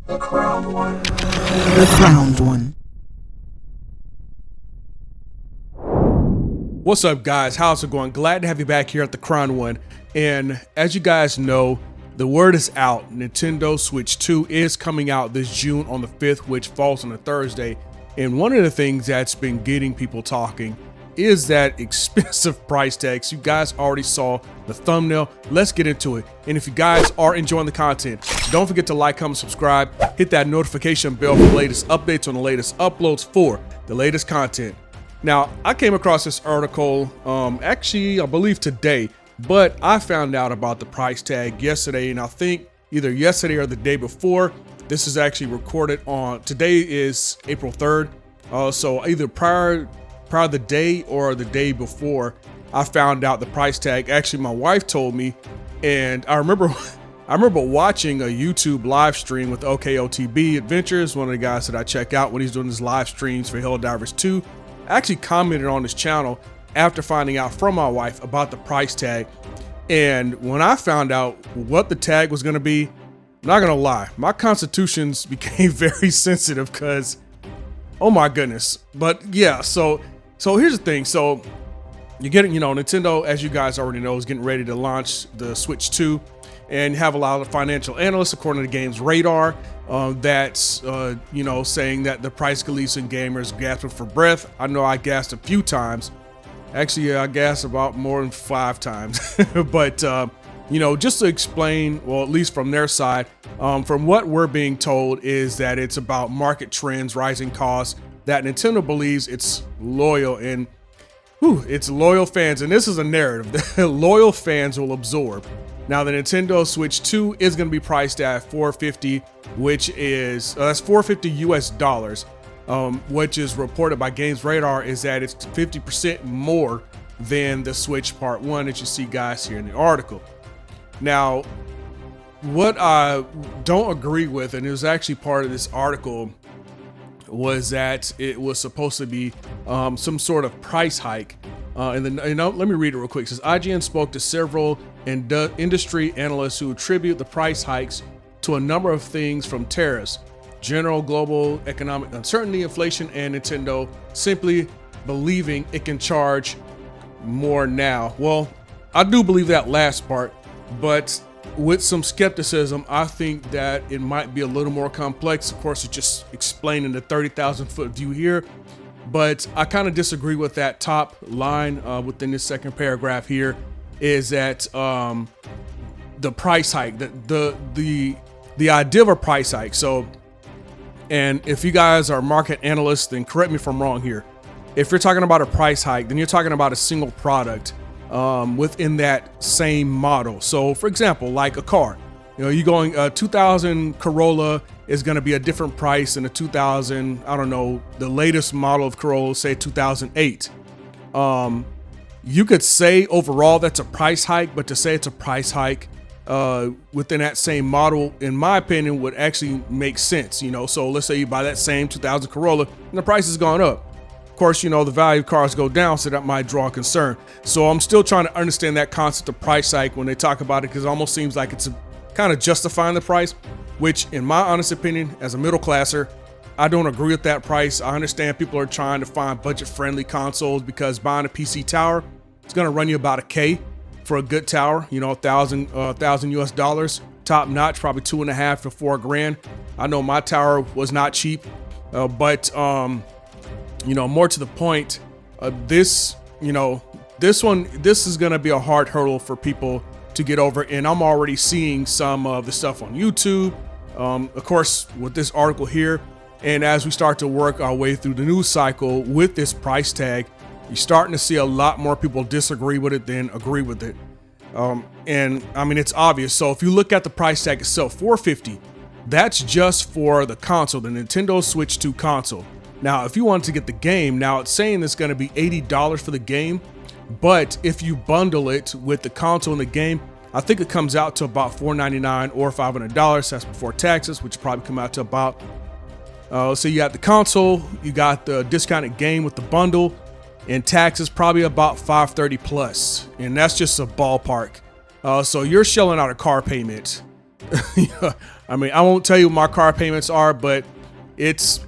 The crowned one. What's up, guys? How's it going? Glad to have you back here at the Crown One. And as you guys know, the word is out. Nintendo Switch 2 is coming out this June on the 5th, which falls on a Thursday. And one of the things that's been getting people talking is that expensive price tags. You guys already saw the thumbnail. Let's get into it. And if you guys are enjoying the content, don't forget to like, comment, subscribe, hit that notification bell for the latest updates on the latest uploads for the latest content. Now, I came across this article, actually, I believe today, but I found out about the price tag yesterday, and I think either yesterday or the day before. This is actually recorded on, today is April 3rd, so either prior the day or the day before, I found out the price tag. Actually, my wife told me, and I remember watching a YouTube live stream with OKOTB Adventures, one of the guys that I check out when he's doing his live streams for Helldivers 2. I actually commented on his channel after finding out from my wife about the price tag. And when I found out what the tag was going to be, not going to lie, my constitutions became very sensitive because, oh my goodness. But yeah, so here's the thing. So you're getting, Nintendo, as you guys already know, is getting ready to launch the Switch 2. And you have a lot of financial analysts, according to the game's radar, that's saying that the price could leave some gamers gasping for breath. I know I gasped a few times. Actually, I gasped about more than 5 times. But just to explain, well, at least from their side, from what we're being told is that it's about market trends, rising costs, that Nintendo believes it's loyal and it's loyal fans, and this is a narrative that loyal fans will absorb. Now, the Nintendo Switch 2 is going to be priced at $450, which is that's $450 US dollars, which is reported by Games Radar is that it's 50% more than the Switch Part 1 that you see, guys, here in the article. Now, what I don't agree with, and it was actually part of this article, was that it was supposed to be some sort of price hike. Let me read it real quick. It says IGN spoke to several industry analysts who attribute the price hikes to a number of things, from tariffs, general global economic uncertainty, inflation, and Nintendo simply believing it can charge more now. Well, I do believe that last part, but with some skepticism, I think that it might be a little more complex. Of course, it's just explaining the 30,000 foot view here, but I kind of disagree with that top line within this second paragraph here, is that the price hike, the idea of a price hike. So, and if you guys are market analysts, then correct me if I'm wrong here. If you're talking about a price hike, then you're talking about a single product within that same model. So for example, like a car, you're going 2000 Corolla is going to be a different price than a 2000, I don't know, the latest model of Corolla, say 2008. You could say overall that's a price hike, but to say it's a price hike within that same model, in my opinion, would actually make sense. So let's say you buy that same 2000 Corolla and the price has gone up. Of course, the value of cars go down, so that might draw concern. So I'm still trying to understand that concept of price hike when they talk about it, because it almost seems like it's kind of justifying the price, which in my honest opinion, as a middle classer, I don't agree with that price. I understand people are trying to find budget-friendly consoles, because buying a PC tower, it's going to run you about $1,000 for a good tower, $1,000 US dollars, top notch, probably $2.5 to $4 grand. I know my tower was not cheap, but more to the point, this is going to be a hard hurdle for people to get over. And I'm already seeing some of the stuff on YouTube, of course, with this article here. And as we start to work our way through the news cycle with this price tag, you're starting to see a lot more people disagree with it than agree with it. And I mean, it's obvious. So if you look at the price tag itself, $450, that's just for the console, the Nintendo Switch 2 console. Now, if you want to get the game, now it's saying it's going to be $80 for the game, but if you bundle it with the console and the game, I think it comes out to about $499 or $500. That's before taxes, which probably come out to about, so you got the console, you got the discounted game with the bundle, and taxes probably about $530 plus, and that's just a ballpark. So you're shelling out a car payment I mean, I won't tell you what my car payments are, but it's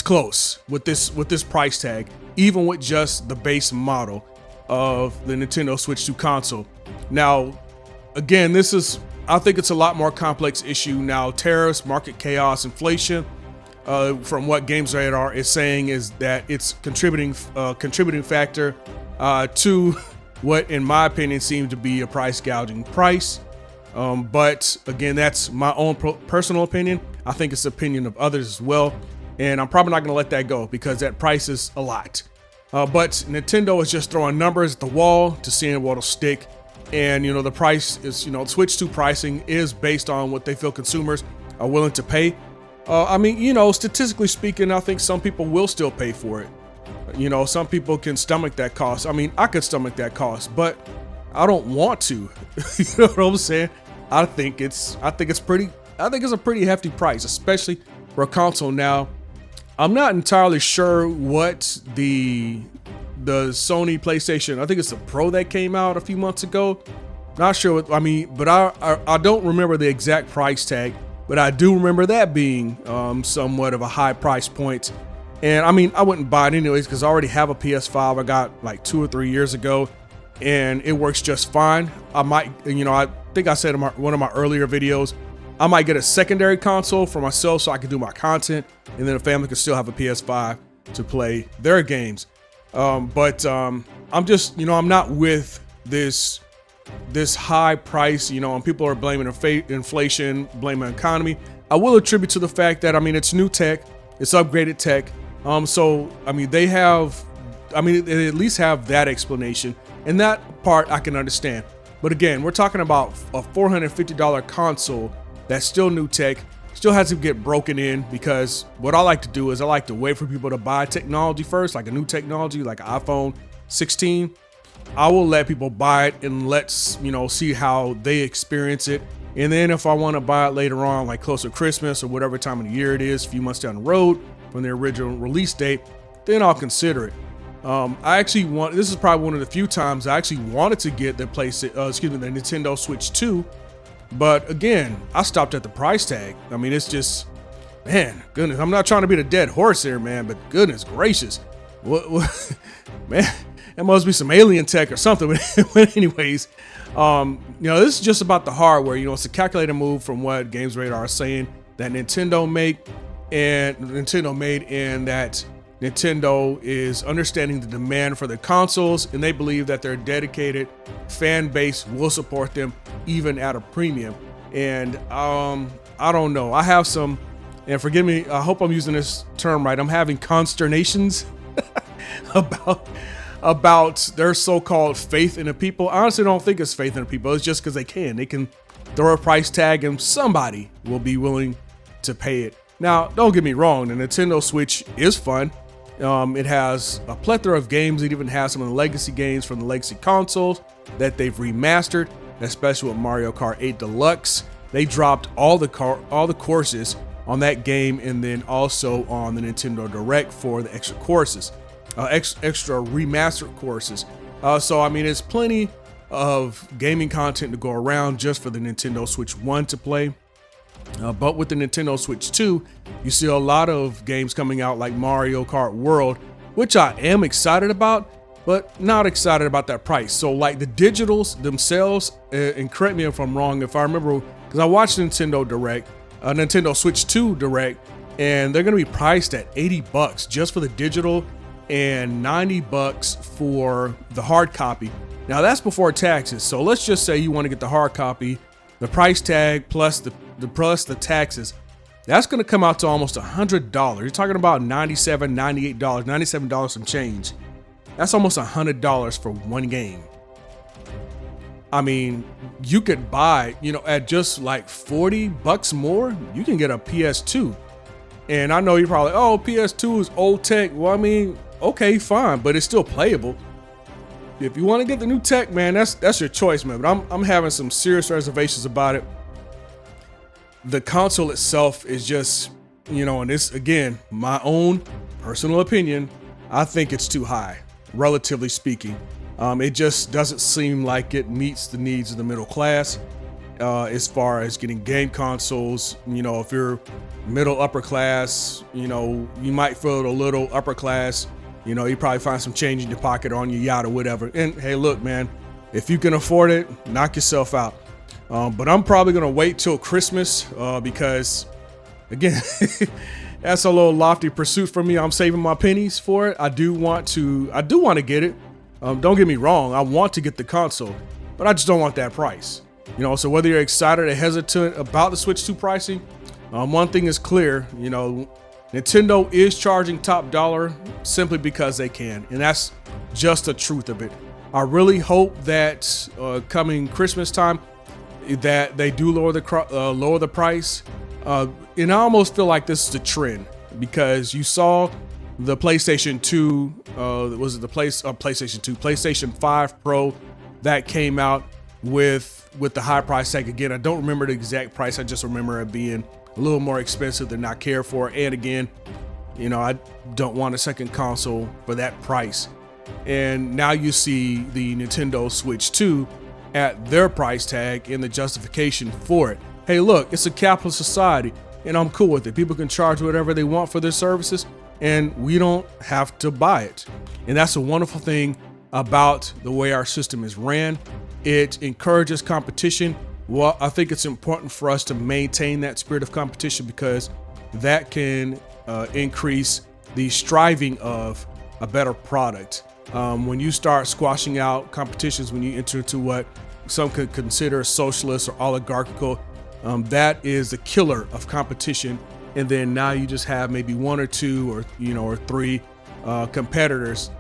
close with this price tag, even with just the base model of the Nintendo Switch 2 console. Now, again, I think it's a lot more complex issue now. Tariffs, market chaos, inflation. From what Games Radar is saying is that it's contributing factor to what, in my opinion, seemed to be a price gouging price. But again, that's my own personal opinion. I think it's the opinion of others as well. And I'm probably not going to let that go because that price is a lot. But Nintendo is just throwing numbers at the wall to see what'll stick. And, the price is, Switch 2 pricing is based on what they feel consumers are willing to pay. I mean, statistically speaking, I think some people will still pay for it. Some people can stomach that cost. I mean, I could stomach that cost, but I don't want to. You know what I'm saying? I think it's a pretty hefty price, especially for a console. Now, I'm not entirely sure what the Sony PlayStation, I think it's the Pro that came out a few months ago. Not sure what, but I don't remember the exact price tag, but I do remember that being somewhat of a high price point. And I wouldn't buy it anyways because I already have a PS5 I got like 2 or 3 years ago, and it works just fine. I might, I think I said in one of my earlier videos, I might get a secondary console for myself so I can do my content, and then the family can still have a PS5 to play their games. But I'm just, I'm not with this high price, and people are blaming inflation, blaming the economy. I will attribute to the fact that, it's new tech, it's upgraded tech. So they at least have that explanation, and that part I can understand. But again, we're talking about a $450 console that's still new tech, still has to get broken in, because what I like to do is I like to wait for people to buy technology first, like a new technology, like an iPhone 16. I will let people buy it and let's, see how they experience it. And then if I want to buy it later on, like closer to Christmas or whatever time of the year it is, a few months down the road from the original release date, then I'll consider it. This is probably one of the few times I actually wanted to get the Nintendo Switch 2. But again, I stopped at the price tag. It's just, man, goodness, I'm not trying to be the dead horse here, man, but goodness gracious. What man, it must be some alien tech or something. But anyways, this is just about the hardware. It's a calculated move from what Games Radar is saying that Nintendo made, and that Nintendo is understanding the demand for the consoles, and they believe that their dedicated fan base will support them even at a premium. And I don't know. I have some, and forgive me, I hope I'm using this term right, I'm having consternations about their so-called faith in the people. I honestly don't think it's faith in the people. It's just because they can throw a price tag and somebody will be willing to pay it. Now, don't get me wrong, the Nintendo Switch is fun. It has a plethora of games. It even has some of the legacy games from the legacy consoles that they've remastered, especially with Mario Kart 8 Deluxe. They dropped all the courses on that game, and then also on the Nintendo Direct for the extra courses, extra remastered courses. So it's plenty of gaming content to go around just for the Nintendo Switch 1 to play. But with the Nintendo Switch 2, you see a lot of games coming out like Mario Kart World, which I am excited about, but not excited about that price. So like the digitals themselves, and correct me if I'm wrong, if I remember, because I watched Nintendo Switch 2 Direct, and they're going to be priced at $80 just for the digital and $90 for the hard copy. Now that's before taxes. So let's just say you want to get the hard copy, the price tag plus the taxes, that's going to come out to almost $100. You're talking about $97, $98, $97 some change. That's almost $100 for one game. You could buy, at just like $40 more, you can get a PS2. And I know you're probably, oh, PS2 is old tech. Well, okay, fine, but it's still playable. If you want to get the new tech, man, that's your choice, man. But I'm having some serious reservations about it. The console itself is just, and this, again, my own personal opinion, I think it's too high, relatively speaking. It just doesn't seem like it meets the needs of the middle class. as far as getting game consoles. If you're middle upper class, you might feel it a little upper class. You probably find some change in your pocket or on your yacht or whatever. And hey, look, man, if you can afford it, knock yourself out. But I'm probably gonna wait till Christmas because, again, that's a little lofty pursuit for me. I'm saving my pennies for it. I do want to get it. Don't get me wrong. I want to get the console, but I just don't want that price. So whether you're excited or hesitant about the Switch 2 pricing, one thing is clear. Nintendo is charging top dollar simply because they can, and that's just the truth of it. I really hope that coming Christmas time, that they do lower the price. And I almost feel like this is the trend because you saw the PlayStation 2, PlayStation 5 Pro that came out with the high price tag. Again, I don't remember the exact price. I just remember it being a little more expensive than I care for. And again, I don't want a second console for that price. And now you see the Nintendo Switch 2 at their price tag and the justification for it. Hey, look, it's a capitalist society and I'm cool with it. People can charge whatever they want for their services and we don't have to buy it. And that's a wonderful thing about the way our system is ran. It encourages competition. Well, I think it's important for us to maintain that spirit of competition because that can increase the striving of a better product. When you start squashing out competitions, when you enter into what some could consider socialist or oligarchical, that is the killer of competition. And then now you just have maybe one or two or three competitors,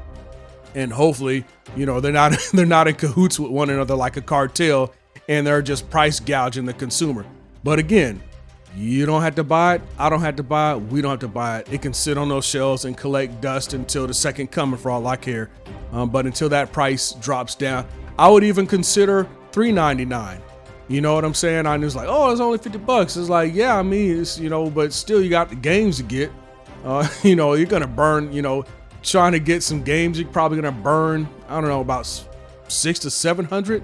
and hopefully they're not in cahoots with one another like a cartel, and they're just price gouging the consumer. But again, you don't have to buy it. I don't have to buy it. We don't have to buy it. It can sit on those shelves and collect dust until the second coming for all I care. But until that price drops down, I would even consider $3.99. You know what I'm saying? I was like, oh, it's only $50. It's like, yeah, I mean, it's, but still you got the games to get. You're going to burn, trying to get some games, you're probably going to burn, I don't know, about $600 to $700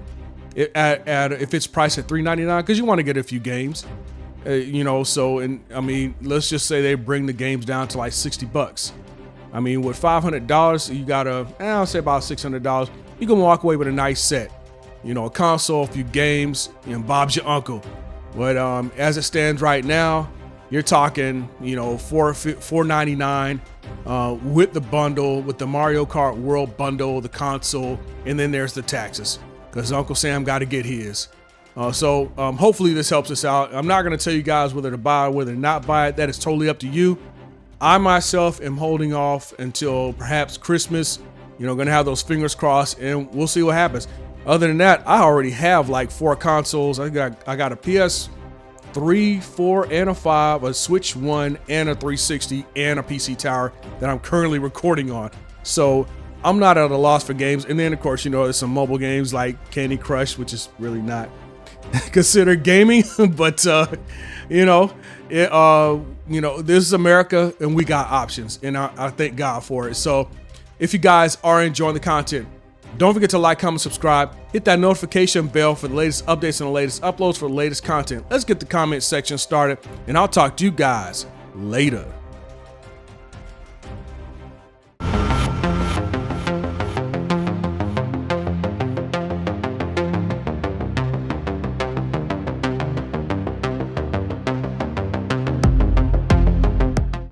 if it's priced at $3.99 because you want to get a few games. So, and I mean, let's just say they bring the games down to like $60. I mean, with $500, you got I'll say about $600. You can walk away with a nice set, a console, a few games, and Bob's your uncle. But as it stands right now, you're talking, $4.99 with the bundle, with the Mario Kart World bundle, the console, and then there's the taxes because Uncle Sam got to get his. So hopefully this helps us out. I'm not going to tell you guys whether to buy or whether to not buy it. That is totally up to you. I myself am holding off until perhaps Christmas, going to have those fingers crossed and we'll see what happens. Other than that, I already have like 4 consoles. I got a PS3, 4, and a 5, a Switch 1, and a 360, and a PC Tower that I'm currently recording on. So I'm not at a loss for games. And then, of course, there's some mobile games like Candy Crush, which is really not considered gaming, but this is America and we got options, and I thank God for it. So if you guys are enjoying the content, don't forget to like, comment, subscribe, hit that notification bell for the latest updates and the latest uploads for the latest content. Let's get the comment section started, and I'll talk to you guys later.